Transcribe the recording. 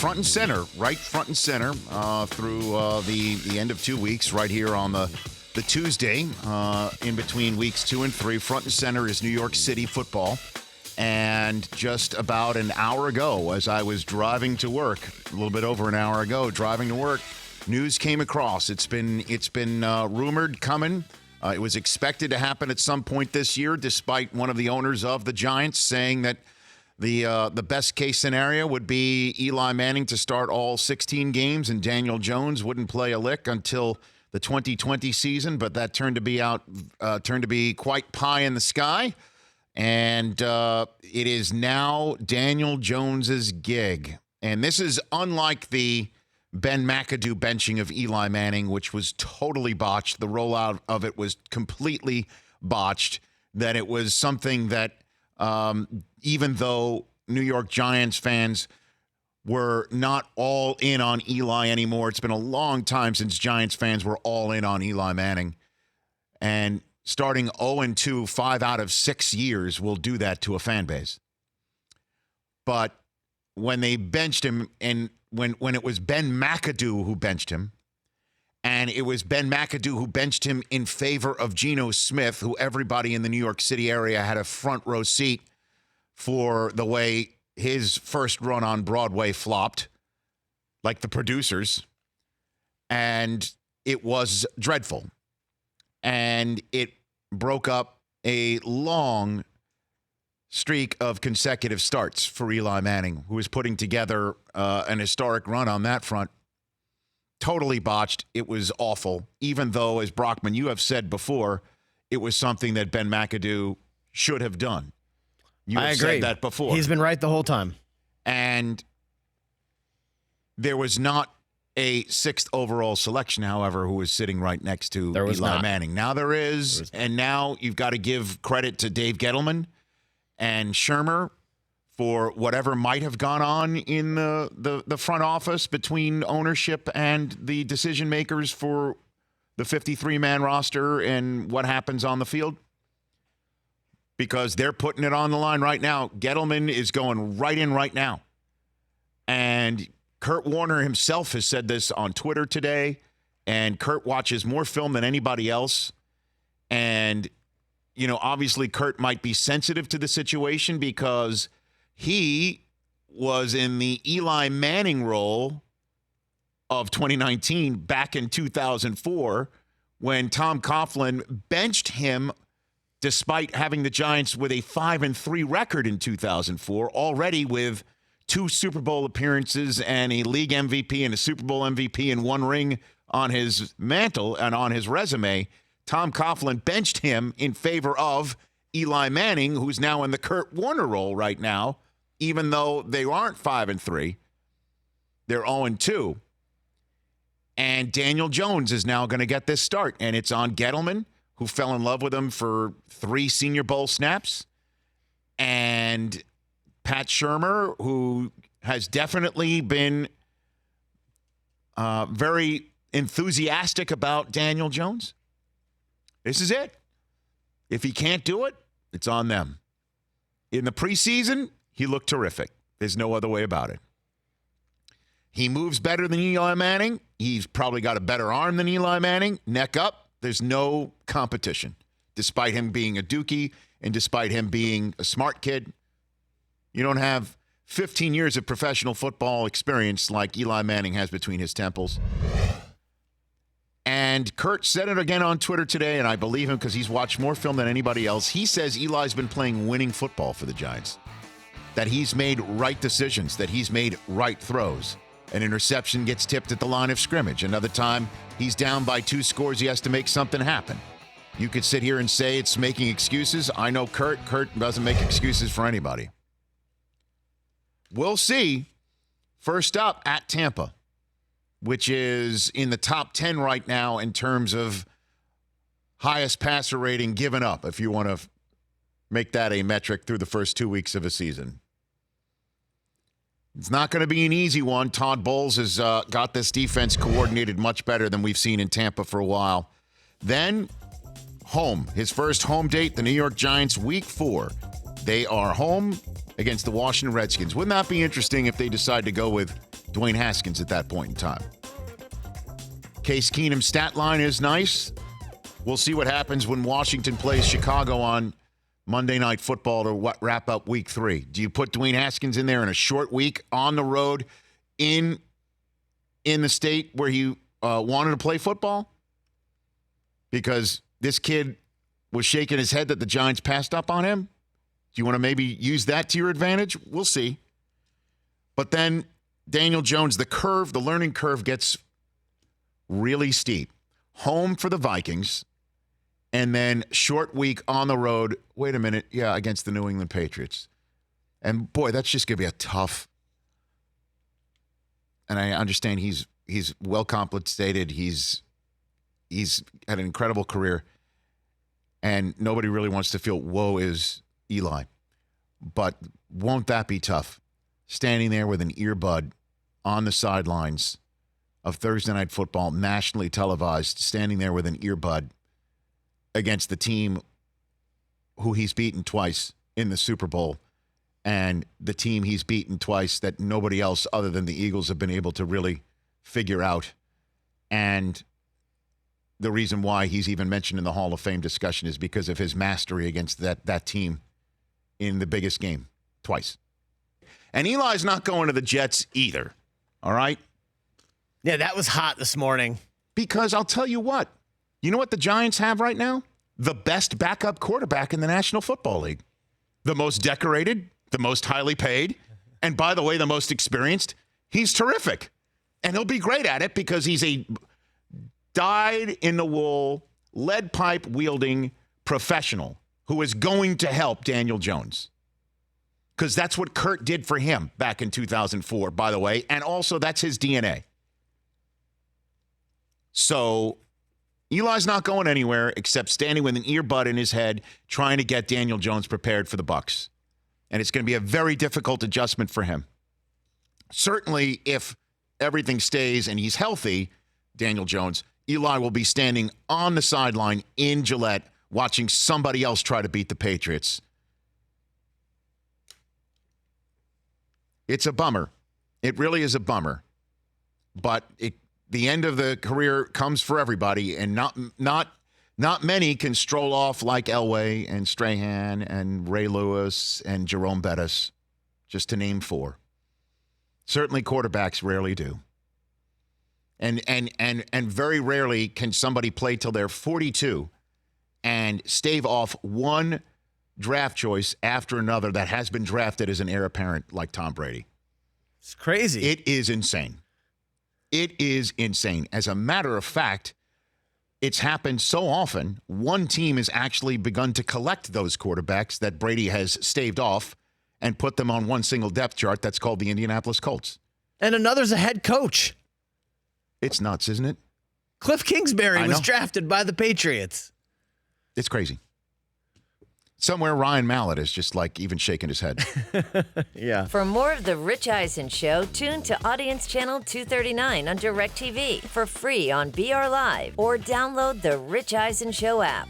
front and center through the end of 2 weeks right here on the Tuesday in between weeks 2 and 3. Front and center is New York City football. And just about an hour ago, as I was driving to work, a little bit over an hour ago, driving to work, news came across. It's been rumored coming. It was expected to happen at some point this year, despite one of the owners of the Giants saying that the best case scenario would be Eli Manning to start all 16 games and Daniel Jones wouldn't play a lick until the 2020 season. But that turned to be quite pie in the sky. And it is now Daniel Jones's gig. And this is unlike the Ben McAdoo benching of Eli Manning, which was totally botched. The rollout of it was completely botched. That it was something that even though New York Giants fans were not all in on Eli anymore, it's been a long time since Giants fans were all in on Eli Manning. And starting 0-2, 5 out of 6 years will do that to a fan base. But when they benched him, and when it was Ben McAdoo who benched him, and it was Ben McAdoo who benched him in favor of Geno Smith, who everybody in the New York City area had a front row seat for the way his first run on Broadway flopped, like the producers, and it was dreadful. And it broke up a long streak of consecutive starts for Eli Manning, who was putting together an historic run on that front. Totally botched. It was awful, even though, as Brockman, you have said before, it was something that Ben McAdoo should have done. You have said that before. He's been right the whole time. And there was not a 6th overall selection, however, who was sitting right next to Eli Manning. Now there is, and now you've got to give credit to Dave Gettleman and Shermer for whatever might have gone on in the front office between ownership and the decision makers for the 53-man roster and what happens on the field. Because they're putting it on the line right now. Gettleman is going right in right now. And Kurt Warner himself has said this on Twitter today, and Kurt watches more film than anybody else. And, you know, obviously Kurt might be sensitive to the situation because he was in the Eli Manning role of 2019 back in 2004 when Tom Coughlin benched him despite having the Giants with a 5-3 record in 2004, already with 2 Super Bowl appearances and a league MVP and a Super Bowl MVP and 1 ring on his mantle and on his resume. Tom Coughlin benched him in favor of Eli Manning, who's now in the Kurt Warner role right now, even though they aren't 5-3. They're 0-2. And Daniel Jones is now going to get this start, and it's on Gettleman, who fell in love with him for 3 Senior Bowl snaps, and Pat Shermer, who has definitely been very enthusiastic about Daniel Jones. This is it. If he can't do it, it's on them. In the preseason, he looked terrific. There's no other way about it. He moves better than Eli Manning. He's probably got a better arm than Eli Manning. Neck up. There's no competition, despite him being a Dookie and despite him being a smart kid. You don't have 15 years of professional football experience like Eli Manning has between his temples. And Kurt said it again on Twitter today, and I believe him because he's watched more film than anybody else. He says Eli's been playing winning football for the Giants, that he's made right decisions, that he's made right throws. An interception gets tipped at the line of scrimmage. Another time, he's down by 2 scores. He has to make something happen. You could sit here and say it's making excuses. I know Kurt. Kurt doesn't make excuses for anybody. We'll see. First up, at Tampa, which is in the top 10 right now in terms of highest passer rating given up, if you want to make that a metric through the first 2 weeks of a season. It's not going to be an easy one. Todd Bowles has got this defense coordinated much better than we've seen in Tampa for a while. Then, home. His first home date, the New York Giants, Week 4 They are home against the Washington Redskins. Wouldn't that be interesting if they decide to go with Dwayne Haskins at that point in time? Case Keenum's stat line is nice. We'll see what happens when Washington plays Chicago on Monday Night Football to wrap up Week 3. Do you put Dwayne Haskins in there in a short week on the road in the state where he wanted to play football? Because this kid was shaking his head that the Giants passed up on him. Do you want to maybe use that to your advantage? We'll see. But then Daniel Jones, the learning curve gets really steep. Home for the Vikings, and then short week on the road. Wait a minute. Yeah, against the New England Patriots. And boy, that's just going to be a tough. And I understand he's well compensated. He's had an incredible career. And nobody really wants to feel woe is Eli. But won't that be tough? Standing there with an earbud on the sidelines of Thursday Night Football, nationally televised, standing there with an earbud against the team who he's beaten twice in the Super Bowl, and the team he's beaten twice that nobody else other than the Eagles have been able to really figure out. And the reason why he's even mentioned in the Hall of Fame discussion is because of his mastery against that team in the biggest game twice. And Eli's not going to the Jets either, all right? Yeah, that was hot this morning. Because I'll tell you what. You know what the Giants have right now? The best backup quarterback in the National Football League. The most decorated, the most highly paid, and by the way, the most experienced. He's terrific. And he'll be great at it because he's a dyed-in-the-wool, lead pipe-wielding professional who is going to help Daniel Jones. Because that's what Kurt did for him back in 2004, by the way, and also that's his DNA. So Eli's not going anywhere except standing with an earbud in his head trying to get Daniel Jones prepared for the Bucs. And it's going to be a very difficult adjustment for him. Certainly, if everything stays and he's healthy, Daniel Jones, Eli will be standing on the sideline in Gillette watching somebody else try to beat the Patriots. It's a bummer. It really is a bummer. But the end of the career comes for everybody, and not many can stroll off like Elway and Strahan and Ray Lewis and Jerome Bettis, just to name 4. Certainly quarterbacks rarely do. And very rarely can somebody play till they're 42 and stave off one draft choice after another that has been drafted as an heir apparent like Tom Brady. It's crazy. It is insane. It is insane. As a matter of fact, it's happened so often, one team has actually begun to collect those quarterbacks that Brady has staved off and put them on one single depth chart. That's called the Indianapolis Colts. And another's a head coach. It's nuts, isn't it? Cliff Kingsbury was drafted by the Patriots. It's crazy. Somewhere Ryan Mallett is just like even shaking his head. Yeah. For more of The Rich Eisen Show, tune to Audience Channel 239 on DirecTV for free on BR Live or download the Rich Eisen Show app.